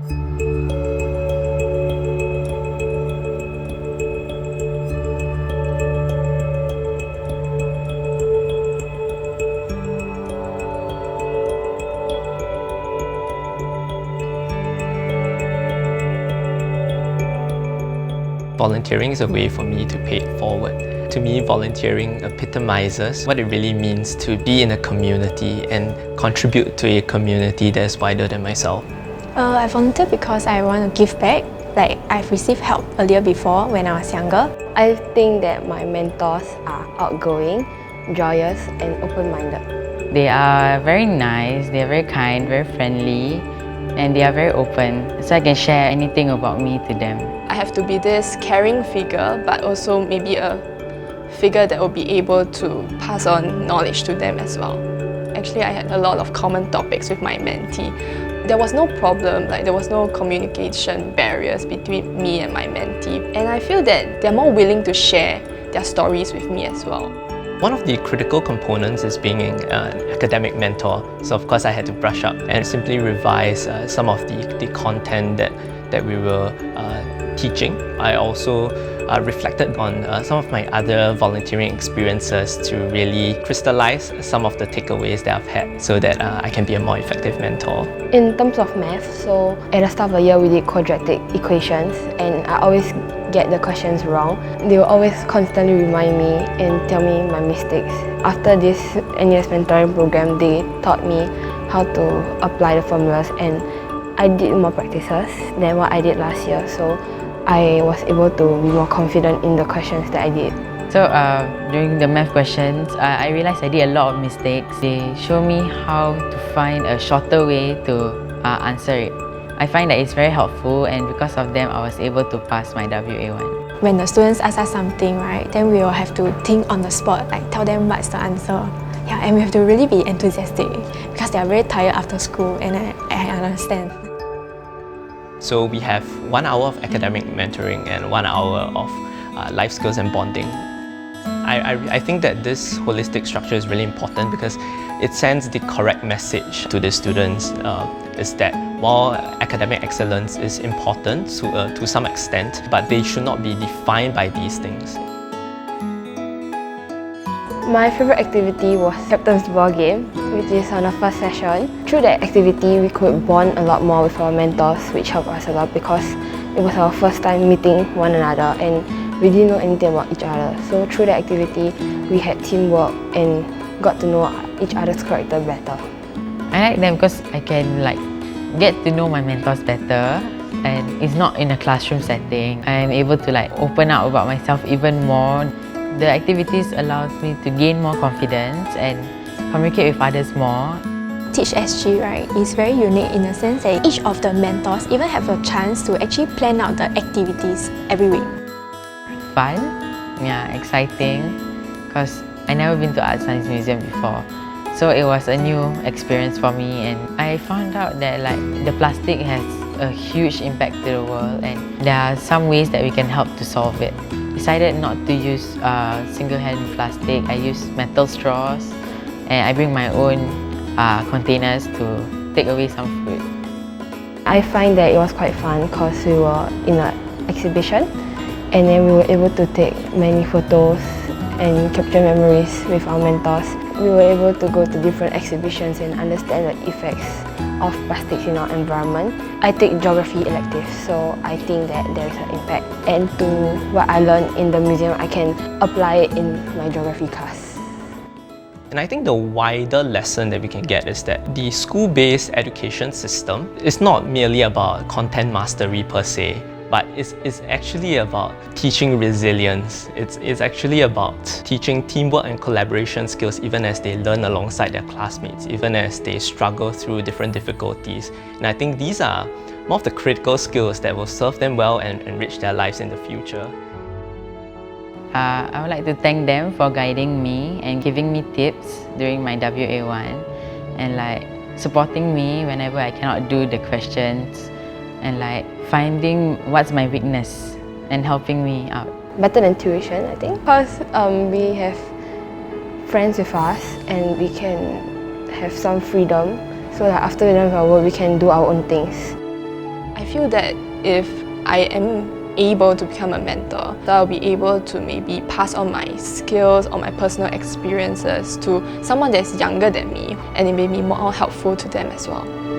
Volunteering is a way for me to pay it forward. To me, volunteering epitomizes what it really means to be in a community and contribute to a community that's wider than myself. I volunteer because I want to give back. Like, I've received help earlier before when I was younger. I think that my mentors are outgoing, joyous, and open-minded. They are very nice, they are very kind, very friendly, and they are very open, so I can share anything about me to them. I have to be this caring figure, but also maybe a figure that will be able to pass on knowledge to them as well. Actually, I had a lot of common topics with my mentee. There was no problem, there was no communication barriers between me and my mentee. And I feel that they're more willing to share their stories with me as well. One of the critical components is being an academic mentor. So of course I had to brush up and simply revise some of the content that we were teaching. I also reflected on some of my other volunteering experiences to really crystallize some of the takeaways that I've had so that I can be a more effective mentor. In terms of math, so at the start of the year we did quadratic equations and I always get the questions wrong. They will always constantly remind me and tell me my mistakes. After this NUS mentoring program, they taught me how to apply the formulas and I did more practices than what I did last year. So I was able to be more confident in the questions that I did. So during the math questions, I realized I did a lot of mistakes. They show me how to find a shorter way to answer it. I find that it's very helpful, and because of them, I was able to pass my WA1. When the students ask us something, right, then we will have to think on the spot, tell them what's the answer. Yeah, and we have to really be enthusiastic because they are very tired after school, and I understand. So we have 1 hour of academic mentoring and 1 hour of life skills and bonding. I think that this holistic structure is really important because it sends the correct message to the students, is that while academic excellence is important to some extent, but they should not be defined by these things. My favourite activity was Captain's Ball Game, which is on the first session. Through that activity, we could bond a lot more with our mentors, which helped us a lot because it was our first time meeting one another and we didn't know anything about each other. So through that activity, we had teamwork and got to know each other's character better. I like them because I can get to know my mentors better, and it's not in a classroom setting. I'm able to open up about myself even more. The activities allows me to gain more confidence and communicate with others more. Teach SG, right, is very unique in the sense that each of the mentors even have a chance to actually plan out the activities every week. Fun, yeah, exciting, because I never been to Art Science Museum before. So it was a new experience for me, and I found out that the plastic has a huge impact to the world and there are some ways that we can help to solve it. Decided not to use single-hand plastic. I use metal straws and I bring my own containers to take away some food. I find that it was quite fun because we were in an exhibition and then we were able to take many photos and capture memories with our mentors. We were able to go to different exhibitions and understand the effects of plastics in our environment. I take geography elective, so I think that there is an impact. And to what I learned in the museum, I can apply it in my geography class. And I think the wider lesson that we can get is that the school-based education system is not merely about content mastery per se, but it's actually about teaching resilience. It's actually about teaching teamwork and collaboration skills even as they learn alongside their classmates, even as they struggle through different difficulties. And I think these are more of the critical skills that will serve them well and enrich their lives in the future. I would like to thank them for guiding me and giving me tips during my WA1 and supporting me whenever I cannot do the questions and finding what's my weakness and helping me out. Better than tuition, I think, because we have friends with us and we can have some freedom so that after we're done with our work, we can do our own things. I feel that if I am able to become a mentor, that I'll be able to maybe pass on my skills or my personal experiences to someone that's younger than me, and it may be more helpful to them as well.